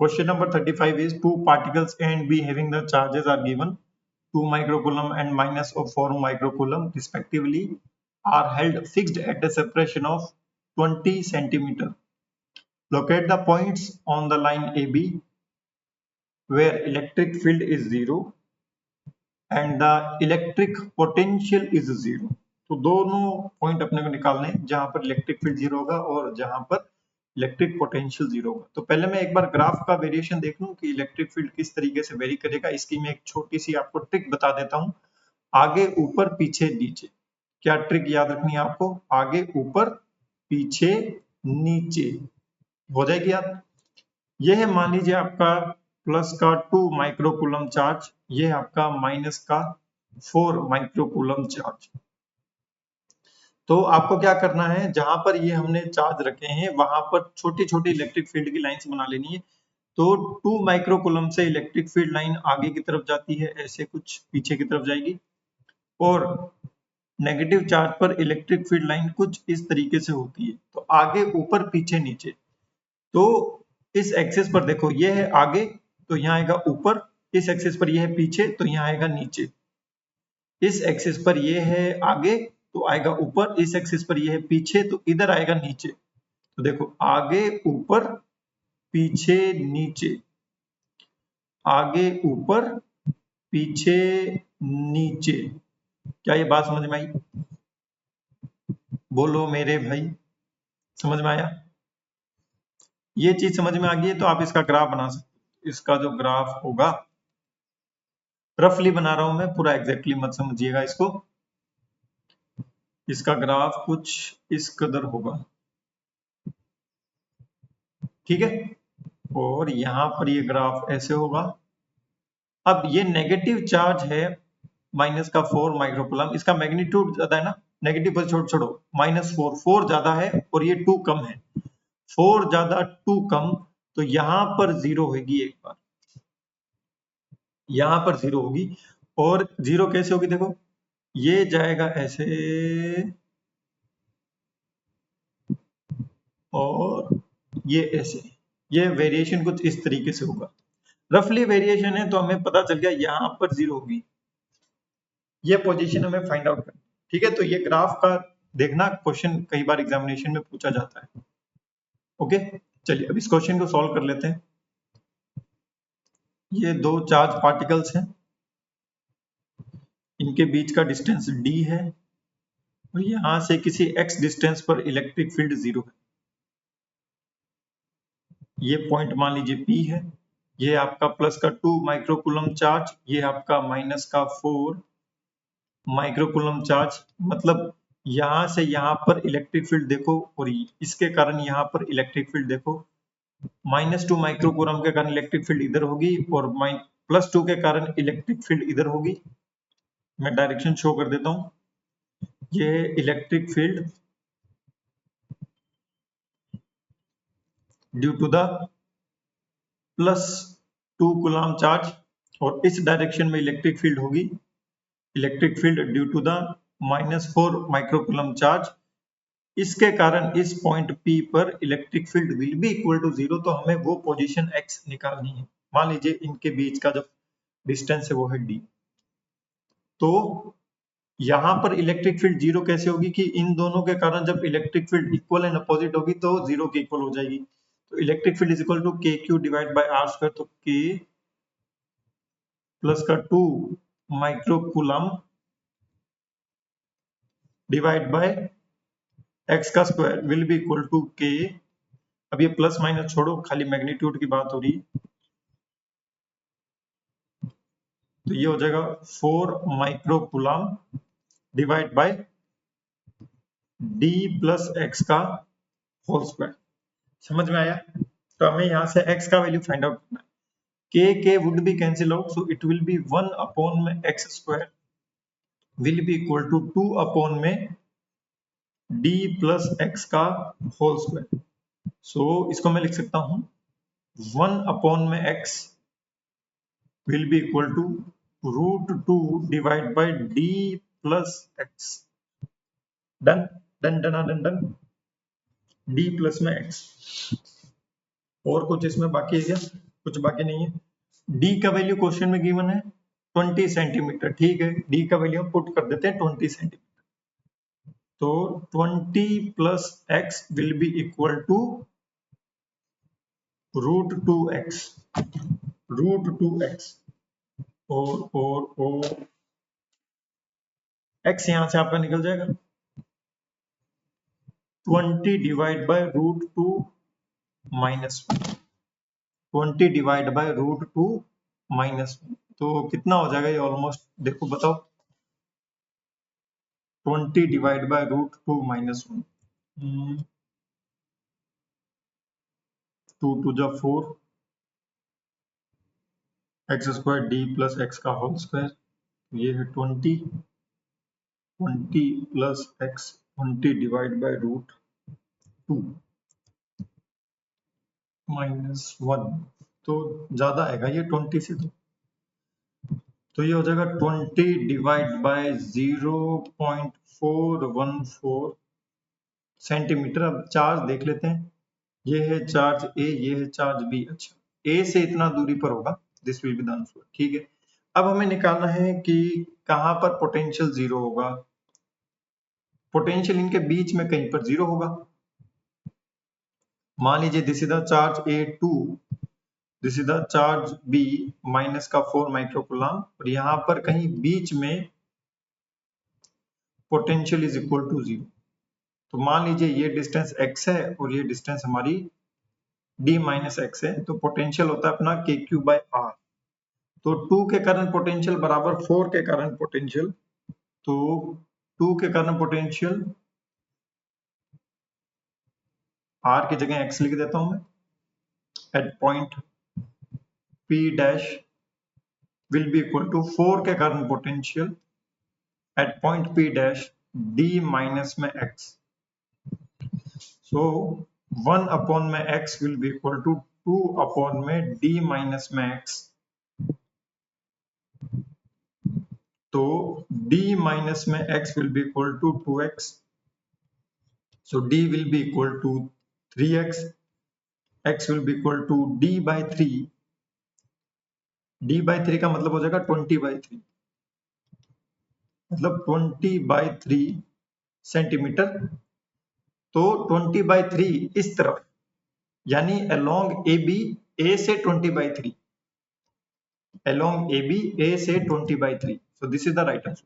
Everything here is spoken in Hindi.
Question number 35 is two particles A and B having the charges are given 2 microcoulomb and minus of 4 microcoulomb respectively are held fixed at a separation of 20 centimeter. Locate the points on the line AB where electric field is 0 and the electric potential is 0. तो दोनों पॉइंट अपने को निकालने हैं जहां पर इलेक्ट्रिक फील्ड 0 होगा और जहां पर इलेक्ट्रिक पोटेंशियल 0 होगा। तो पहले मैं एक बार ग्राफ का वेरिएशन देख लूं कि इलेक्ट्रिक फील्ड किस तरीके से वेरी करेगा। इसकी मैं एक छोटी सी आपको ट्रिक बता देता हूं, आगे ऊपर पीछे नीचे। क्या ट्रिक याद रखनी है आपको? आगे ऊपर पीछे नीचे हो जाएगी याद। यह है मान लीजिए आपका प्लस का 2 माइक्रोकूलम चार्ज, ये आपका माइनस का 4 माइक्रोकूलम चार्ज। तो आपको क्या करना है, जहां पर ये हमने चार्ज रखे हैं वहां पर छोटी छोटी इलेक्ट्रिक फील्ड की लाइंस बना लेनी है। तो 2 माइक्रोकूलम से इलेक्ट्रिक फील्ड लाइन आगे की तरफ जाती है, ऐसे कुछ पीछे की तरफ जाएगी, और नेगेटिव चार्ज पर इलेक्ट्रिक फील्ड लाइन कुछ इस तरीके से होती है। तो आगे ऊपर पीछे नीचे। तो इस एक्सिस पर देखो, ये है आगे तो यहाँ आएगा ऊपर, इस एक्सिस पर यह है पीछे तो यहाँ आएगा नीचे, इस एक्सिस पर यह है आगे तो आएगा ऊपर, इस एक्सिस पर यह है पीछे तो इधर आएगा नीचे। तो देखो आगे ऊपर पीछे नीचे, आगे ऊपर पीछे नीचे। क्या ये बात समझ में आई? बोलो मेरे भाई, समझ में आया? ये चीज समझ में आ गई है तो आप इसका ग्राफ बना सकते हो। इसका जो ग्राफ होगा, रफली बना रहा हूं मैं, पूरा एग्जैक्टली मत समझिएगा इसको। इसका ग्राफ कुछ इस कदर होगा, ठीक है। और यहां पर ये ग्राफ ऐसे होगा। अब ये नेगेटिव चार्ज है माइनस का 4 माइक्रोकूलम, इसका मैग्नीट्यूड ज्यादा है ना, नेगेटिव पर छोड़ छोड़ो, -4, 4 ज्यादा है और ये 2 कम है। 4 ज्यादा 2 कम, तो यहां पर 0 होगी। एक बार यहां पर 0 होगी, और 0 कैसे होगी देखो, ये जाएगा ऐसे और ये ऐसे, ये वेरिएशन कुछ इस तरीके से होगा। रफली वेरिएशन है तो हमें पता चल गया यहां पर 0 होगी। ये पोजीशन हमें फाइंड आउट करनी, ठीक है। तो ये ग्राफ का देखना, क्वेश्चन कई बार एग्जामिनेशन में पूछा जाता है। ओके, चलिए अब इस क्वेश्चन को सॉल्व कर लेते हैं। ये दो चार्ज पार्टिकल्स हैं, इनके बीच का डिस्टेंस d है और यहां से किसी x डिस्टेंस पर इलेक्ट्रिक फील्ड 0 है। ये पॉइंट मान लीजिए P है, ये आपका प्लस का 2 माइक्रोकूलम चार्ज, ये आपका माइनस का 4 माइक्रोकूलम चार्ज। मतलब यहां से यहां पर इलेक्ट्रिक फील्ड देखो, और इसके कारण यहां पर इलेक्ट्रिक फील्ड देखो, -2 माइक्रोकूलम के कारण इलेक्ट्रिक फील्ड इधर होगी और +2 के कारण इलेक्ट्रिक फील्ड इधर होगी। मैं डायरेक्शन शो कर देता हूं, ये electric field due to the +2 coulomb charge, और इस डायरेक्शन में इलेक्ट्रिक फील्ड होगी, electric field due to the -4 microcoulomb charge. इसके कारण इस पॉइंट P पर electric field will be equal to 0। तो हमें वो पोजीशन x निकालनी है। मान लीजिए इनके बीच का जो डिस्टेंस है वो है d। तो यहां पर इलेक्ट्रिक फील्ड 0 कैसे होगी कि इन दोनों के कारण जब electric field equal and opposite होगी तो 0 के इक्वल हो जाएगी। तो electric field is equal to KQ divide by R square. तो K प्लस का 2 माइक्रोकूलम डिवाइड बाय x का square will be equal to K। अब ये प्लस माइनस छोड़ो, खाली मैग्नीट्यूड की बात हो रही है। तो ये हो जाएगा 4 microcoulomb divide by d plus x का होल स्क्वायर। समझ में आया? तो हमें यहां से x का वैल्यू फाइंड आउट करना है। k would be cancel out, so it will be 1 upon में x square will be equal to 2 upon में d प्लस x का होल स्क्वायर। सो इसको मैं लिख सकता हूं 1 अपॉन में x will be equal to √2 divide by d plus x। Done done done done done, d plus में x। और कुछ इसमें बाकी है क्या? कुछ बाकी नहीं है। डी का वैल्यू क्वेश्चन में गिवन है 20 सेंटीमीटर, ठीक है, डी का वैल्यू हम पुट कर देते हैं 20 सेंटीमीटर। तो 20 plus x will be equal to √2x, √2x, और x यहां से आपका निकल जाएगा 20 divide by √2 minus 20 divide by √2 minus 1, तो कितना हो जाएगा ये ऑलमोस्ट, देखो बताओ, 20 डिवाइड बाय √2 माइनस 1, 2 2 जा 4, x square D plus x का होल स्क्वायर, ये है 20 plus x 20 divide by √2 minus 1, तो ज्यादा आएगा ये 20 से, तो ये हो जाएगा 20 डिवाइड बाय 0.414 सेंटीमीटर। अब चार्ज देख लेते हैं, ये है चार्ज ए, ये है चार्ज बी। अच्छा, ए से इतना दूरी पर होगा, this will be the answer, ठीक है। अब हमें निकालना है कि कहां पर पोटेंशियल जीरो होगा। पोटेंशियल इनके बीच में कहीं पर जीरो होगा। मान लीजिए this is the charge A2, this is the charge B minus का 4 माइक्रोकूलम, और यहां पर कहीं बीच में पोटेंशियल इज इक्वल टू 0। तो मान लीजिए ये डिस्टेंस x है और ये डिस्टेंस हमारी d माइनस एक्स है, तो पोटेंशियल होता है अपना KQ/R। तो 2 के कारण पोटेंशियल बराबर 4 के कारण पोटेंशियल, तो 2 के कारण पोटेंशियल R की जगह x लिख देता हूं मैं, at point P dash will be equal to 4 के कारण potential at point P dash d minus में x। सो 1 अपॉन में x will be equal to 2 upon में d माइनस में x। तो d माइनस में x will be equal to 2x, so d will be equal to 3x, x will be equal to d by 3, d by 3 का मतलब हो जाएगा 20/3, मतलब 20/3 सेंटीमीटर। तो 20/3 इस तरफ, यानी along AB, A से 20/3, along AB A से 20/3, so this is the right answer।